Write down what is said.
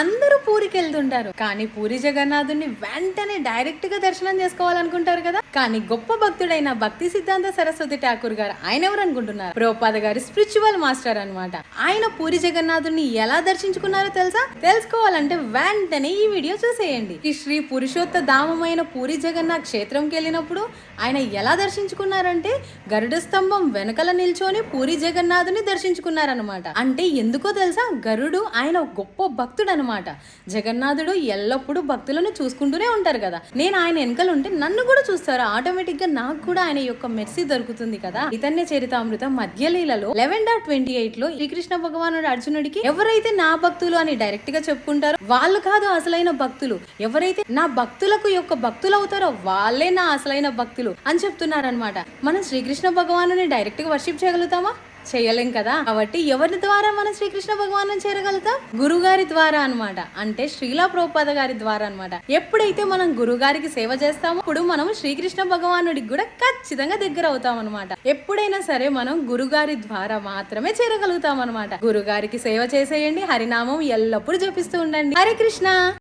అందరూ పూరికి వెళ్తుంటారు, కానీ పూరి జగన్నాథుని వెంటనే డైరెక్ట్ గా దర్శనం చేసుకోవాలనుకుంటారు కదా. కానీ గొప్ప భక్తుడైన భక్తి సిద్ధాంత సరస్వతి ఠాకూర్ గారు ఆయన ఎవరు అనుకుంటున్నారు? ప్రభుపాద గారి స్పిరిచువల్ మాస్టర్ అన్నమాట. ఆయన పూరి జగన్నాథుని ఎలా దర్శించుకున్నారో తెలుసా? తెలుసుకోవాలంటే వెంటనే ఈ వీడియో చూసేయండి. ఈ శ్రీ పురుషోత్త ధామమైన పూరి జగన్నాథ్ క్షేత్రంకి వెళ్ళినప్పుడు ఆయన ఎలా దర్శించుకున్నారంటే గరుడ స్తంభం వెనకల నిల్చొని పూరి జగన్నాథుని దర్శించుకున్నారనమాట. అంటే ఎందుకో తెలుసా? గరుడు ఆయన గొప్ప భక్తుడు అనమాట. జగన్నాథుడు ఎల్లప్పుడూ భక్తులను చూసుకుంటూనే ఉంటారు కదా. నేను ఆయన వెనకలు ఉంటే నన్ను కూడా చూస్తారు, ఆటోమేటిక్ గా నాకు కూడా ఆయన యొక్క మెర్సీ దొరుకుతుంది కదా. చైతన్య చరితామృతం మధ్యలీలలో 11:28 లో శ్రీకృష్ణ భగవానుడు అర్జునుడికి ఎవరైతే నా భక్తులు అని డైరెక్ట్ గా చెప్పుకుంటారో వాళ్ళు కాదు అసలైన భక్తులు, ఎవరైతే నా భక్తులకు యొక్క భక్తులు అవుతారో వాళ్ళే నా అసలైన భక్తులు అని చెప్తున్నారనమాట. మనం శ్రీకృష్ణ భగవానుని డైరెక్ట్ గా వర్షిప్ చేయగలుగుతామా? చేయలేం కదా. కాబట్టి ఎవరి ద్వారా మనం శ్రీకృష్ణ భగవాను చేరగలుగుతాం? గురుగారి ద్వారా అన్నమాట. అంటే శ్రీలా ప్రభుపాద గారి ద్వారా అన్నమాట. ఎప్పుడైతే మనం గురుగారికి సేవ చేస్తామో అప్పుడు మనం శ్రీకృష్ణ భగవానుడికి కూడా ఖచ్చితంగా దగ్గర అవుతాం అనమాట. ఎప్పుడైనా సరే మనం గురుగారి ద్వారా మాత్రమే చేరగలుగుతాం అనమాట. గురుగారికి సేవ చేసేయండి, హరినామం ఎల్లప్పుడూ జపిస్తూ ఉండండి. హరే కృష్ణ.